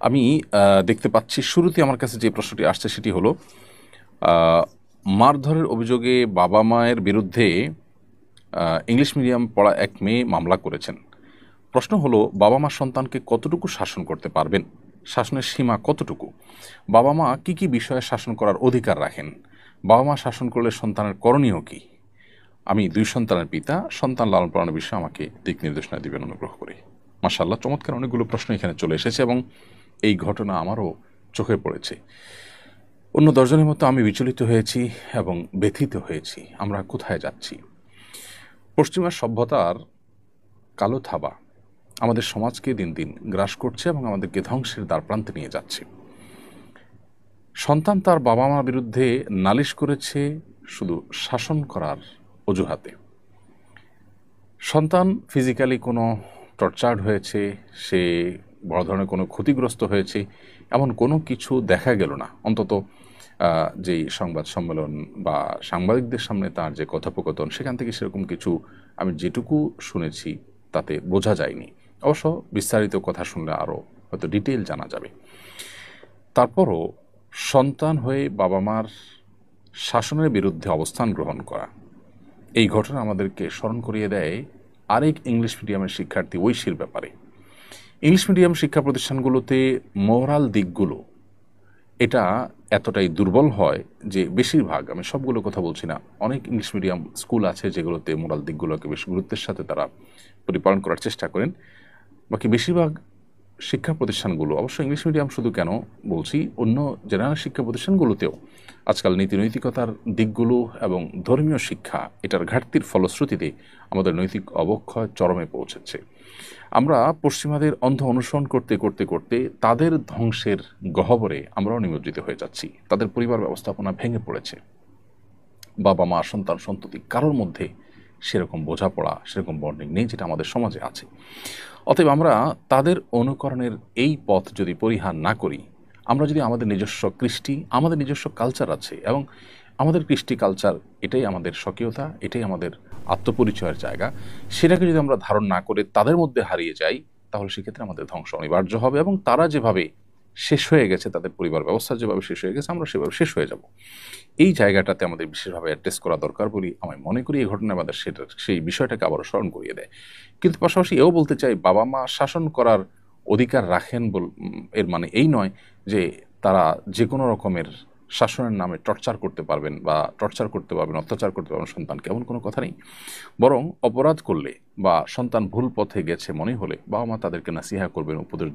আমি দেখতে পাচ্ছি শুরুতে আমার কাছে যে প্রশ্নটি আসছে সেটি হলো আহ, মারধরের অভিযোগে বাবা মায়ের বিরুদ্ধে ইংলিশ মিডিয়াম পড়া এক মেয়ে মামলা করেছেন। প্রশ্ন হলো, বাবা মা সন্তানকে কতটুকু শাসন করতে পারবেন? শাসনের সীমা কতটুকু? বাবা মা কি কি বিষয়ে শাসন করার অধিকার রাখেন? বাবা মা শাসন করলে সন্তানের করণীয় কি? আমি 2 সন্তানের পিতা, সন্তান লালন পালনের বিষয়ে আমাকে দিক নির্দেশনা দিবেন অনুগ্রহ করে। মাশাআল্লাহ, চমৎকার অনেকগুলো প্রশ্ন এখানে চলে এসেছে এবং এই ঘটনা আমারও চোখে পড়েছে। অন্য 10 জনের মতো আমি বিচলিত হয়েছি এবং ব্যথিত হয়েছি। আমরা কোথায় যাচ্ছি? পশ্চিমা সভ্যতার কালো থাবা আমাদের সমাজকে দিন দিন গ্রাস করছে এবং আমাদেরকে ধ্বংসের দ্বারপ্রান্তে নিয়ে যাচ্ছে। সন্তান তার বাবা মার বিরুদ্ধে নালিশ করেছে শুধু শাসন করার অজুহাতে। সন্তান ফিজিক্যালি কোনো টর্চার্ড হয়েছে, সে বড় ধরনের কোনো ক্ষতিগ্রস্ত হয়েছে, এমন কোনো কিছু দেখা গেল না। অন্তত যেই সংবাদ সম্মেলন বা সাংবাদিকদের সামনে তার যে কথোপকথন, সেখান থেকে সেরকম কিছু আমি যেটুকু শুনেছি তাতে বোঝা যায়নি। অবশ্য বিস্তারিত কথা শুনলে আরও হয়তো ডিটেইল জানা যাবে। তারপরও সন্তান হয়ে বাবা মার শাসনের বিরুদ্ধে অবস্থান গ্রহণ করা, এই ঘটনা আমাদেরকে স্মরণ করিয়ে দেয় আরেক ইংলিশ মিডিয়ামের শিক্ষার্থী ঐশীর ব্যাপারে। ইংলিশ মিডিয়াম শিক্ষা প্রতিষ্ঠানগুলোতে মোরাল দিকগুলো এটা এতটাই দুর্বল হয় যে বেশিরভাগ, আমি সবগুলো কথা বলছি না, অনেক ইংলিশ মিডিয়াম স্কুল আছে যেগুলোতে মোরাল দিকগুলোকে বেশ গুরুত্বের সাথে তারা পরিপালন করার চেষ্টা করেন। বাকি বেশিরভাগ শিক্ষা প্রতিষ্ঠানগুলো, অবশ্য ইংলিশ মিডিয়াম শুধু কেন বলছি, অন্য জেনারেল শিক্ষা প্রতিষ্ঠানগুলোতেও আজকাল নীতি নৈতিকতার দিকগুলো এবং ধর্মীয় শিক্ষা এটার ঘাটতির ফলশ্রুতিতে আমাদের নৈতিক অবক্ষয় চরমে পৌঁছেছে। আমরা পশ্চিমাদের অন্ধ অনুসরণ করতে করতে করতে তাদের ধ্বংসের গহ্বরে আমরাও নিমজ্জিত হয়ে যাচ্ছি। তাদের পরিবার ব্যবস্থাপনা ভেঙে পড়েছে। বাবা মা সন্তান সন্ততি কারোর মধ্যে সেরকম বোঝাপড়া, সেরকম বন্ডিং নেই যেটা আমাদের সমাজে আছে। অতএব আমরা তাদের অনুকরণের এই পথ যদি পরিহার না করি, আমরা যদি আমাদের নিজস্ব কৃষ্টি, আমাদের নিজস্ব কালচার আছে এবং আমাদের কৃষ্টি কালচার এটাই আমাদের স্বকীয়তা, এটাই আমাদের আত্মপরিচয়ের জায়গা, সেটাকে যদি আমরা ধারণ না করে তাদের মধ্যে হারিয়ে যাই, তাহলে সেক্ষেত্রে আমাদের ধ্বংস অনিবার্য হবে এবং তারা যেভাবে শেষ হয়ে গেছে, তাদের পরিবার ব্যবস্থা যেভাবে শেষ হয়ে গেছে, আমরা সেভাবে শেষ হয়ে যাব। এই জায়গাটাতে আমাদের বিশেষভাবে অ্যাড্রেস করা দরকার বলি আমি মনে করি। এই ঘটনা আমাদের সেই বিষয়টাকে আবারও স্মরণ করিয়ে দেয়। কিন্তু পাশাপাশি এও বলতে চাই, বাবা মা শাসন করার অধিকার রাখেন এর মানে এই নয় যে তারা যে কোনো রকমের শাসনের নামে টর্চার করতে পারবেন বা টর্চার করতে পারবেন, অত্যাচার করতে পারবেন সন্তানকে, এমন কোনো কথা নেই। বরং অপরাধ করলে বা সন্তান ভুল পথে গেছে মনে হলে বাবা মা তাদেরকে নাসিহা করবেন, উপদেশ